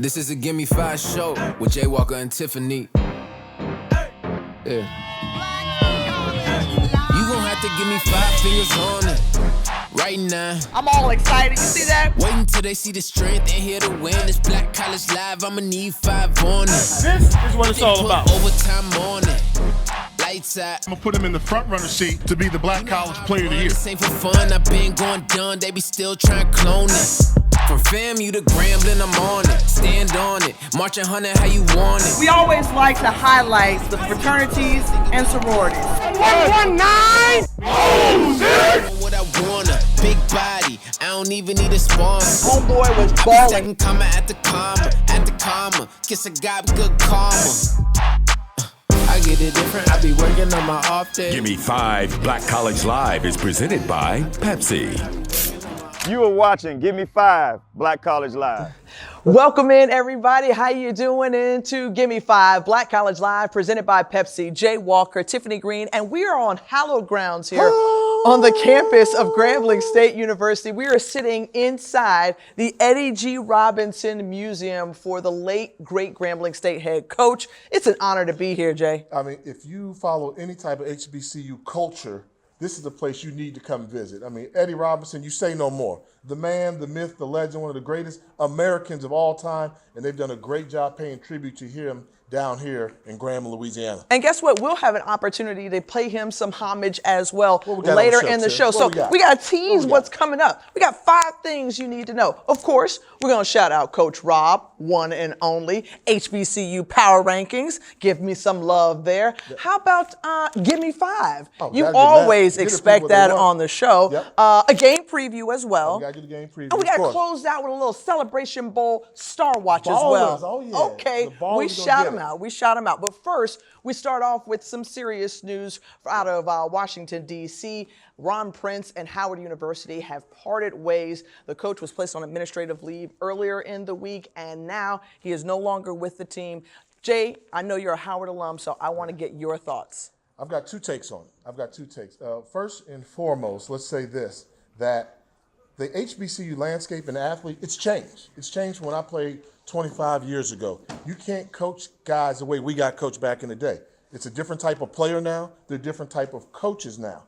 This is a Gimme 5 show with Jay Walker and Tiffany. Yeah. You gon' have to give me 5 fingers on it right now. I'm all excited. You see that? Wait until they see the strength and here to win. This Black College Live, I'ma need 5 on it. This is what it's all about. Overtime on it. Lights out. I'm gonna put him in the front runner seat to be the Black College Player of the Year. This ain't for fun. I've been going done. They be still trying to clone it. From FAMU to Grambling, I'm on it. Stand on it. Marching 100 how you want it. We always like to highlight the fraternities and sororities. 119! What I wanna, big body. I don't even need a sponsor. Homeboy was I be balling. stacking comma at the comma. Kiss a guy with good karma. I get it different. I be working on my off day. Gimme 5 Black College Live is presented by Pepsi. You are watching Give Me 5 Black College Live. Welcome in, everybody. How you doing? Into Gimme 5 Black College Live, presented by Pepsi. Jay Walker, Tiffany Greene, and we are on hallowed grounds here on the campus of Grambling State University. We are sitting inside the Eddie G. Robinson Museum for the late, great Grambling State head coach. It's an honor to be here, Jay. I mean, if you follow any type of HBCU culture, this is the place you need to come visit. I mean, Eddie Robinson, you say no more. The man, the myth, the legend, one of the greatest Americans of all time, and they've done a great job paying tribute to him down here in Grambling, Louisiana. And guess what? We'll have an opportunity to pay him some homage as well What we got later on the show, in the Tim? show. What So we got? we got to tease What we what's got? coming up. We got 5 things you need to know. Of course, we're going to shout out Coach Rob, one and only, HBCU Power Rankings. Give me some love there. How about Give Me 5? Oh, You gotta get always that. Give the expect people what they that want. on the show. Yep. A game preview as well. We got to get the game preview. And we got to of course. close out with a little Celebration Bowl Star Watch as Ballers, well. oh yeah. Okay, The ballers we gonna shout get them it. out. We shout them out. But first, we start off with some serious news out of Washington, D.C. Ron Prince and Howard University have parted ways. The coach was placed on administrative leave earlier in the week, and now he is no longer with the team. Jay, I know you're a Howard alum, so I want to get your thoughts. I've got 2 takes on it. First and foremost, let's say this, that the HBCU landscape and athlete, it's changed. It's changed from when I played 25 years ago. You can't coach guys the way we got coached back in the day. It's a different type of player now. They're a different type of coaches now.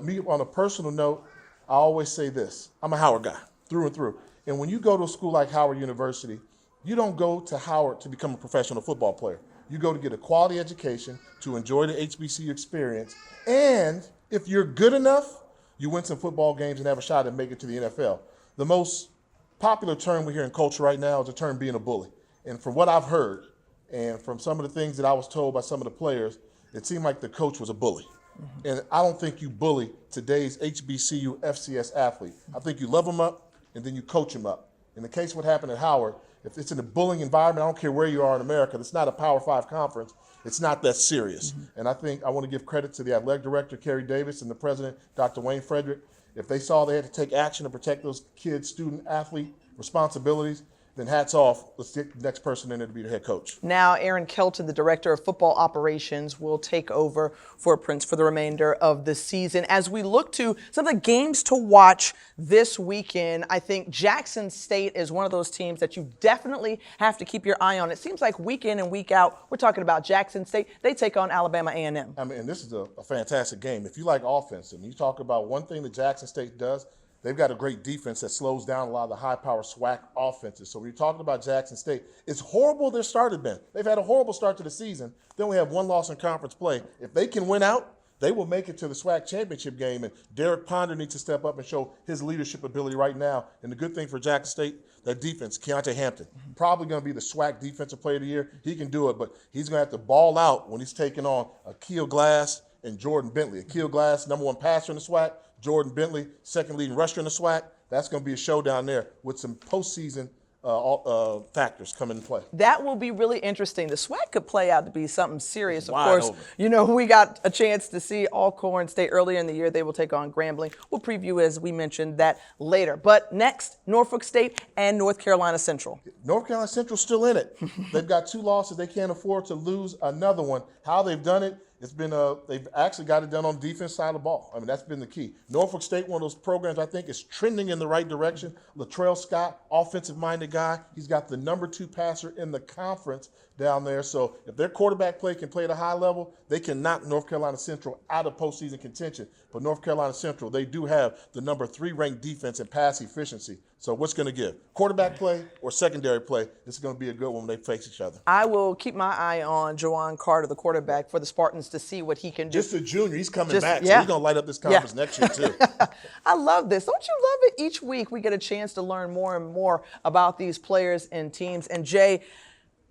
Me, on a personal note, I always say this. I'm a Howard guy, through and through. And when you go to a school like Howard University, you don't go to Howard to become a professional football player. You go to get a quality education, to enjoy the HBCU experience, and if you're good enough, you win some football games and have a shot at making it to the NFL. The most popular term we hear in culture right now is the term being a bully. And from what I've heard, and from some of the things that I was told by some of the players, it seemed like the coach was a bully. Mm-hmm. And I don't think you bully today's HBCU FCS athlete. I think you love them up, and then you coach them up. In the case of what happened at Howard, if it's in a bullying environment, I don't care where you are in America, it's not a Power 5 conference, it's not that serious. Mm-hmm. And I think I want to give credit to the athletic director, Kerry Davis, and the president, Dr. Wayne Frederick. If they saw they had to take action to protect those kids' student-athlete responsibilities, then hats off. Let's get the next person in there to be the head coach. Now, Aaron Kelton, the director of football operations, will take over for Prince for the remainder of the season. As we look to some of the games to watch this weekend, I think Jackson State is one of those teams that you definitely have to keep your eye on. It seems like week in and week out, we're talking about Jackson State. They take on Alabama A&M. I mean, and this is a fantastic game. If you like offense, and you talk about one thing that Jackson State does, they've got a great defense that slows down a lot of the high-power SWAC offenses. So when you're talking about Jackson State, it's horrible their start has been. They've had a horrible start to the season. They only have 1 loss in conference play. If they can win out, they will make it to the SWAC championship game. And Derek Ponder needs to step up and show his leadership ability right now. And the good thing for Jackson State, that defense, Keontae Hampton, probably going to be the SWAC Defensive Player of the Year. He can do it, but he's going to have to ball out when he's taking on Akil Glass and Jordan Bentley. Akil Glass, #1 passer in the SWAC. Jordan Bentley, 2nd leading rusher in the SWAC. That's going to be a showdown there with some postseason factors come into play. That will be really interesting. The SWAC could play out to be something serious. Of wide course, open. you know, we got a chance to see Alcorn State earlier in the year. They will take on Grambling. We'll preview, as we mentioned, that later. But next, Norfolk State and North Carolina Central. North Carolina Central's still in it. They've got 2 losses. They can't afford to lose another one. How they've done it It's been they've actually got it done on the defense side of the ball. I mean, that's been the key. Norfolk State, one of those programs I think is trending in the right direction. Latrell Scott, offensive-minded guy. He's got the number 2 passer in the conference down there. So if their quarterback play can play at a high level, they can knock North Carolina Central out of postseason contention. But North Carolina Central, they do have the number 3 ranked defense in pass efficiency. So what's going to give? Quarterback play or secondary play? This is going to be a good one when they face each other. I will keep my eye on Juwan Carter, the quarterback for the Spartans, to see what he can do. Just a junior. He's coming back. Yeah. So he's going to light up this conference next year, too. I love this. Don't you love it? Each week we get a chance to learn more and more about these players and teams. And, Jay,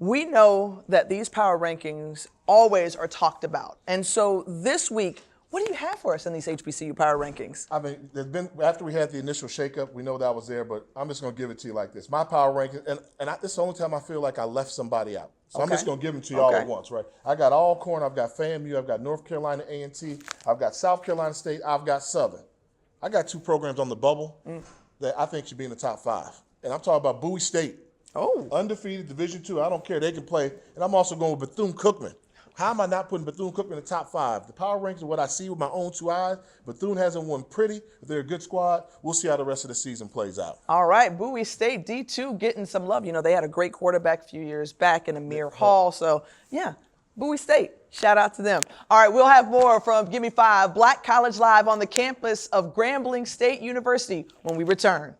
we know that these power rankings always are talked about. And so this week, what do you have for us in these HBCU power rankings? I mean, there's been, after we had the initial shakeup, we know that was there, but I'm just going to give it to you like this. My power rankings, this is the only time I feel like I left somebody out. So I'm just going to give them to you all at once, right? I got Alcorn, I've got FAMU, I've got North Carolina A&T, I've got South Carolina State, I've got Southern. I got 2 programs on the bubble that I think should be in the top 5. And I'm talking about Bowie State. Oh. Undefeated, Division II, I don't care, they can play. And I'm also going with Bethune-Cookman. How am I not putting Bethune-Cookman in the top 5? The power rankings are what I see with my own 2 eyes. Bethune hasn't won pretty. If they're a good squad, we'll see how the rest of the season plays out. All right, Bowie State, D2, getting some love. You know, they had a great quarterback a few years back in Amir Hall. So, yeah, Bowie State, shout out to them. All right, we'll have more from Gimme 5, Black College Live on the campus of Grambling State University when we return.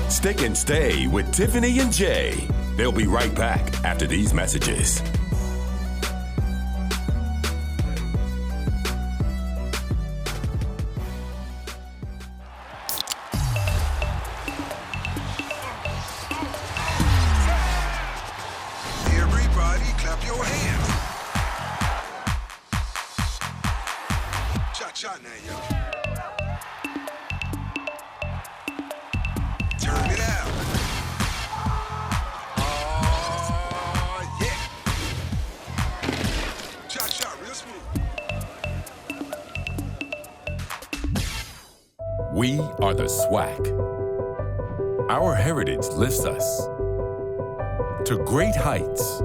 Stick and stay with Tiffany and Jay. They'll be right back after these messages. We are the SWAC. Our heritage lifts us to great heights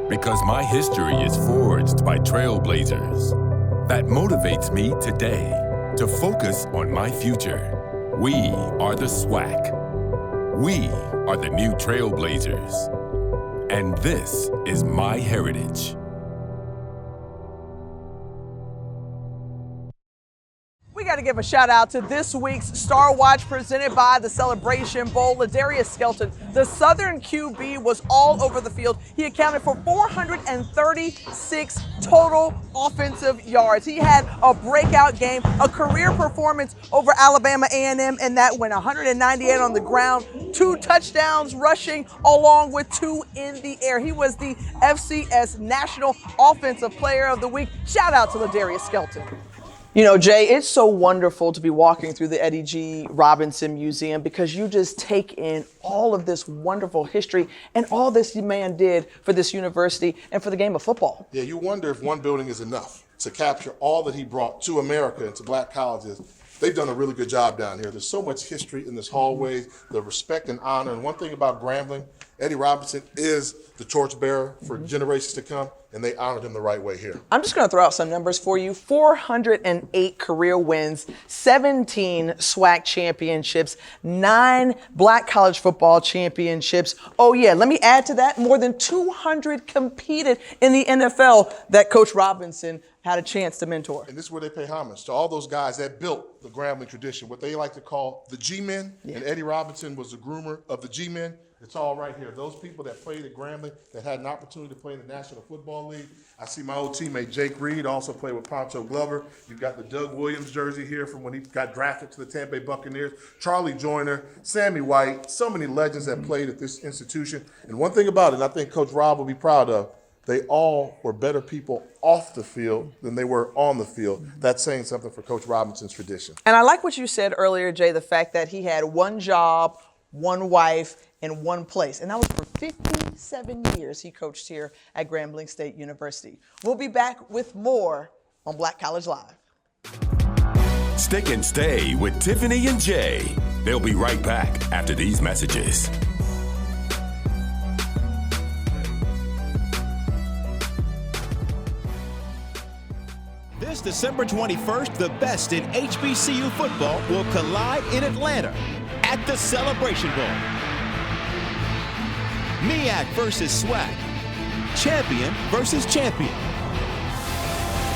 because my history is forged by trailblazers. That motivates me today to focus on my future. We are the SWAC. We are the new trailblazers. And this is my heritage. We got to give a shout out to this week's Star Watch presented by the Celebration Bowl. Ladarius Skelton, the Southern QB, was all over the field. He accounted for 436 total offensive yards. He had a breakout game, a career performance over Alabama A&M, and that went 198 on the ground, 2 touchdowns rushing, along with 2 in the air. He was the FCS National Offensive Player of the Week. Shout out to Ladarius Skelton. You know, Jay, it's so wonderful to be walking through the Eddie G. Robinson Museum because you just take in all of this wonderful history and all this man did for this university and for the game of football. Yeah, you wonder if one building is enough to capture all that he brought to America and to black colleges. They've done a really good job down here. There's so much history in this hallway, the respect and honor. And one thing about Grambling, Eddie Robinson is the torchbearer for generations to come, and they honored him the right way here. I'm just going to throw out some numbers for you. 408 career wins, 17 SWAC championships, 9 black college football championships. Oh, yeah, let me add to that, more than 200 competed in the NFL that Coach Robinson had a chance to mentor. And this is where they pay homage to all those guys that built the Grambling tradition, what they like to call the G-men. Yeah. And Eddie Robinson was the groomer of the G-men. It's all right here. Those people that played at Grambling that had an opportunity to play in the National Football League. I see my old teammate Jake Reed also played with Poncho Glover. You've got the Doug Williams jersey here from when he got drafted to the Tampa Bay Buccaneers. Charlie Joyner, Sammy White, so many legends that played at this institution. And one thing about it, and I think Coach Rob will be proud of, they all were better people off the field than they were on the field. That's saying something for Coach Robinson's tradition. And I like what you said earlier, Jay, the fact that he had one job, one wife, in one place. And that was for 57 years he coached here at Grambling State University. We'll be back with more on Black College Live. Stick and stay with Tiffany and Jay. They'll be right back after these messages. December 21st, the best in HBCU football will collide in Atlanta at the Celebration Bowl. MEAC versus SWAC. Champion versus champion.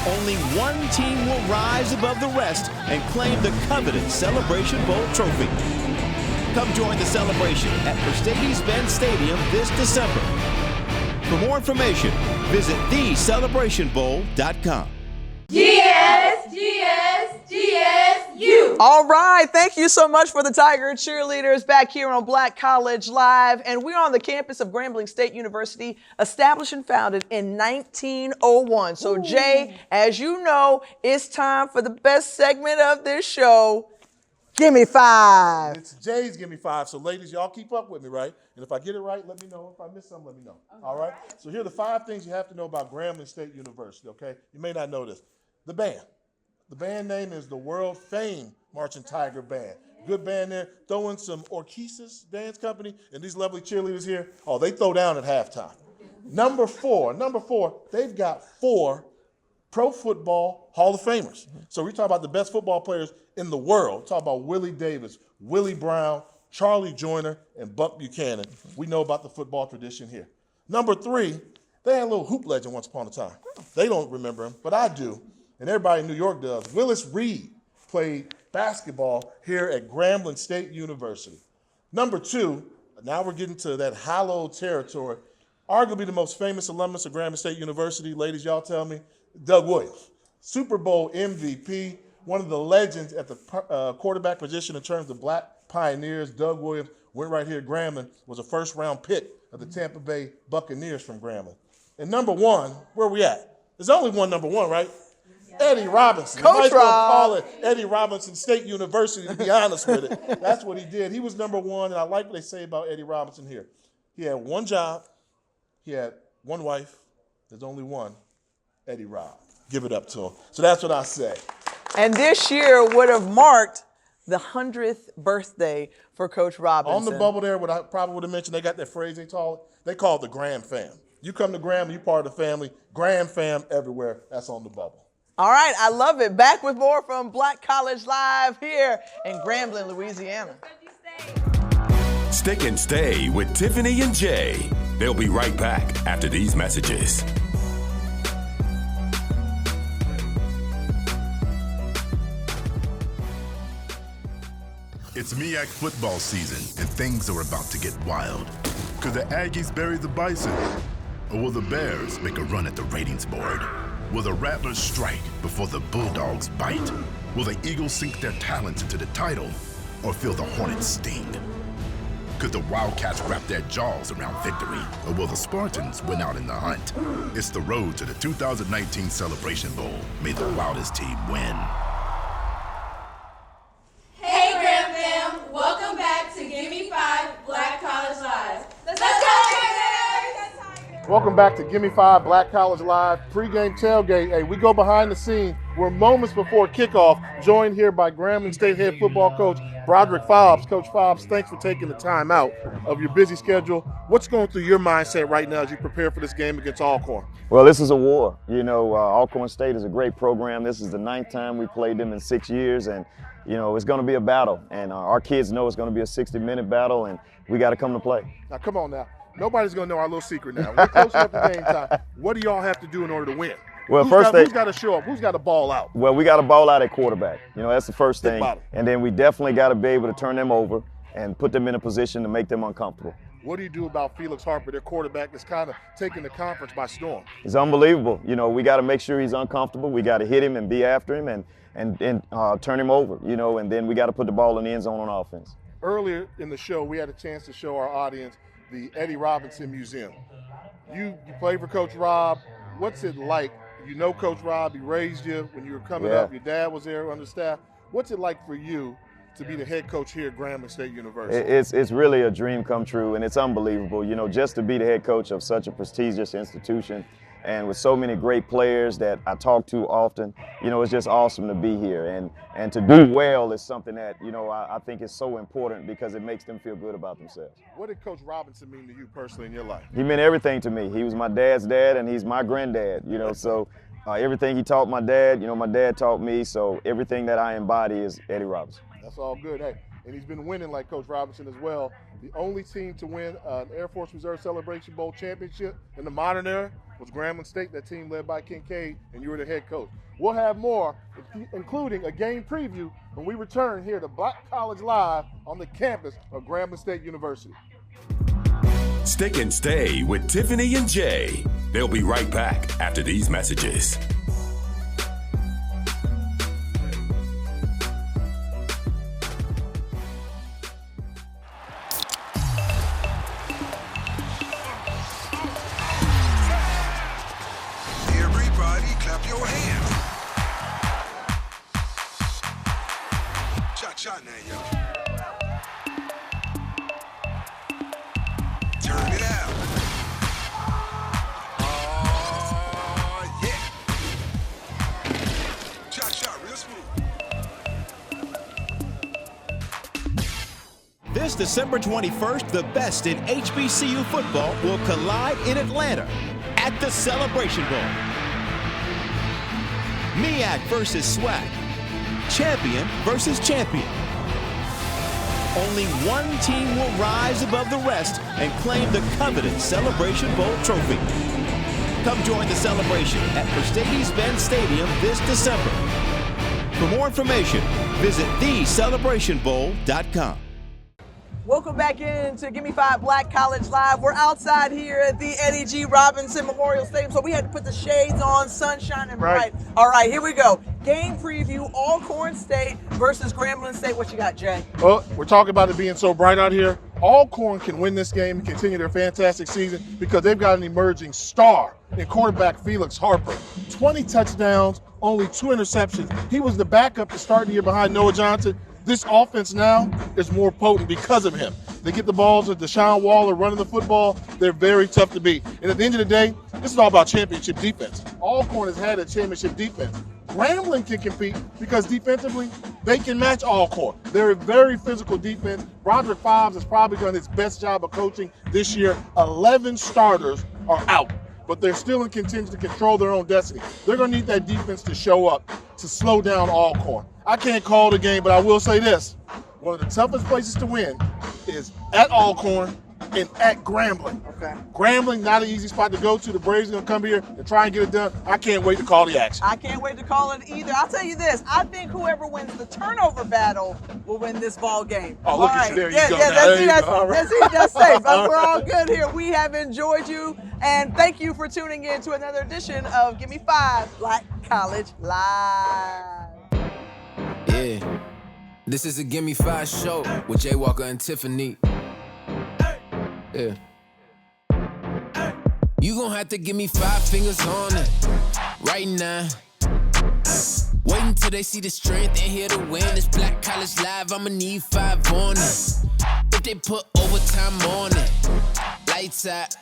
Only one team will rise above the rest and claim the coveted Celebration Bowl trophy. Come join the celebration at Mercedes-Benz Stadium this December. For more information, visit thecelebrationbowl.com. GSU. All right. Thank you so much for the Tiger cheerleaders back here on Black College Live. And we're on the campus of Grambling State University, established and founded in 1901. So, Jay, as you know, it's time for the best segment of this show. Give me five. It's Jay's Give Me Five. So, ladies, y'all keep up with me, right? And if I get it right, let me know. If I miss something, let me know. All right? So here are the 5 things you have to know about Grambling State University, okay? You may not know this. The band. The band name is the world-famed Marching Tiger Band. Good band there. Throw in some Orchesis Dance Company, and these lovely cheerleaders here, they throw down at halftime. Number four, they've got 4 Pro Football Hall of Famers. So we talk about the best football players in the world. Talk about Willie Davis, Willie Brown, Charlie Joyner, and Buck Buchanan. We know about the football tradition here. Number 3, they had a little hoop legend once upon a time. They don't remember him, but I do, and everybody in New York does. Willis Reed played basketball here at Grambling State University. Number 2, now we're getting to that hallowed territory. Arguably the most famous alumnus of Grambling State University, ladies, y'all tell me, Doug Williams. Super Bowl MVP, one of the legends at the quarterback position in terms of black pioneers. Doug Williams went right here at Grambling, was a first-round pick of the Tampa Bay Buccaneers from Grambling. And number 1, where we at? There's only one number 1, right? Eddie Robinson. Coach Rob. Call it Eddie Robinson State University, to be honest with it. That's what he did. He was number 1, and I like what they say about Eddie Robinson here. He had one job. He had one wife. There's only one, Eddie Rob. Give it up to him. So that's what I say. And this year would have marked the 100th birthday for Coach Robinson. On the bubble there, what I probably would have mentioned, they got that phrase they call it the Gram Fam. You come to Gram, you're part of the family. Gram Fam everywhere. That's on the bubble. All right, I love it. Back with more from Black College Live here in Grambling, Louisiana. Stick and stay with Tiffany and Jay. They'll be right back after these messages. It's MEAC football season, and things are about to get wild. Could the Aggies bury the Bison? Or will the Bears make a run at the ratings board? Will the Rattlers strike before the Bulldogs bite? Will the Eagles sink their talents into the title or feel the Hornets sting? Could the Wildcats wrap their jaws around victory, or will the Spartans win out in the hunt? It's the road to the 2019 Celebration Bowl. May the wildest team win. Hey, Gram Fam! Welcome back to Give Me 5 Black College Live. Let's go, Tigers! Welcome back to Gimme 5 Black College Live Pregame Tailgate. Hey, we go behind the scene. We're moments before kickoff, joined here by Grambling State head football coach Broderick Fobbs. Coach Fobbs, thanks for taking the time out of your busy schedule. What's going through your mindset right now as you prepare for this game against Alcorn? Well, this is a war. You know, Alcorn State is a great program. This is the 9th time we played them in 6 years, and you know, it's going to be a battle. And our kids know it's going to be a 60-minute battle, and we got to come to play. Now, come on now. Nobody's going to know our little secret now. We're close enough to game time. What do y'all have to do in order to win? Well, who's got to show up? Who's got to ball out? Well, we got to ball out at quarterback. You know, that's the first thing. Bottom. And then we definitely got to be able to turn them over and put them in a position to make them uncomfortable. What do you do about Felix Harper, their quarterback, that's kind of taking the conference by storm? He's unbelievable. You know, we got to make sure he's uncomfortable. We got to hit him and be after him and turn him over, you know, and then we got to put the ball in the end zone on offense. Earlier in the show, we had a chance to show our audience the Eddie Robinson Museum. You played for Coach Rob. What's it like? You know Coach Rob, he raised you when you were coming up. Your dad was there on the staff. What's it like for you to be the head coach here at Grambling State University? It's really a dream come true, and it's unbelievable. You know, just to be the head coach of such a prestigious institution and with so many great players that I talk to often, you know, it's just awesome to be here. And to do well is something that, you know, I think is so important because it makes them feel good about themselves. What did Coach Robinson mean to you personally in your life? He meant everything to me. He was my dad's dad, and he's my granddad, you know, so Everything he taught my dad, my dad taught me, so everything that I embody is Eddie Robinson. That's all good. Hey, and he's been winning like Coach Robinson as well. The only team to win an Air Force Reserve Celebration Bowl championship in the modern era was Grambling State, that team led by Kincaid, and you were the head coach. We'll have more, including a game preview, when we return here to Black College Live on the campus of Grambling State University. Stick and stay with Tiffany and Jay. They'll be right back after these messages. Everybody clap your hands. Shot now, y'all. Turn it out. Oh, yeah. Shot, real smooth. This December 21st, the best in HBCU football will collide in Atlanta at the Celebration Bowl. MEAC versus SWAC. Champion versus champion. Only one team will rise above the rest and claim the coveted Celebration Bowl trophy. Come join the celebration at Mercedes-Benz Stadium this December. For more information, visit thecelebrationbowl.com. Welcome back in to Gimme 5 Black College Live. We're outside here at the Eddie G. Robinson Memorial Stadium, so we had to put the shades on, sun shining bright. All right, here we go. Game preview, Alcorn State versus Grambling State. What you got, Jay? Well, we're talking about it being so bright out here. Alcorn can win this game and continue their fantastic season because they've got an emerging star in quarterback Felix Harper. 20 touchdowns, only 2 interceptions. He was the backup to start the year behind Noah Johnson. This offense now is more potent because of him. They get the balls to Deshaun Waller running the football. They're very tough to beat. And at the end of the day, this is all about championship defense. Alcorn has had a championship defense. Grambling can compete because defensively, they can match Alcorn. They're a very physical defense. Broderick Fobbs has probably done his best job of coaching this year. 11 starters are out, but they're still in contention to control their own destiny. They're going to need that defense to show up to slow down Alcorn. I can't call the game, but I will say this. One of the toughest places to win is at Alcorn and at Grambling. Okay. Grambling, not an easy spot to go to. The Braves are going to come here and try and get it done. I can't wait to call the action. I can't wait to call it either. I'll tell you this. I think whoever wins the turnover battle will win this ball game. Oh, look at you. There you go. That's safe. We're all good here. We have enjoyed you, and thank you for tuning in to another edition of Gimme 5 Black College Live. Yeah, this is a Gimme 5 show with Jay Walker and Tiffany. Yeah. You gon' have to give me 5 fingers on it right now. Wait until they see the strength and here to win. This Black College Live, I'ma need 5 on it. If they put overtime on it, lights out.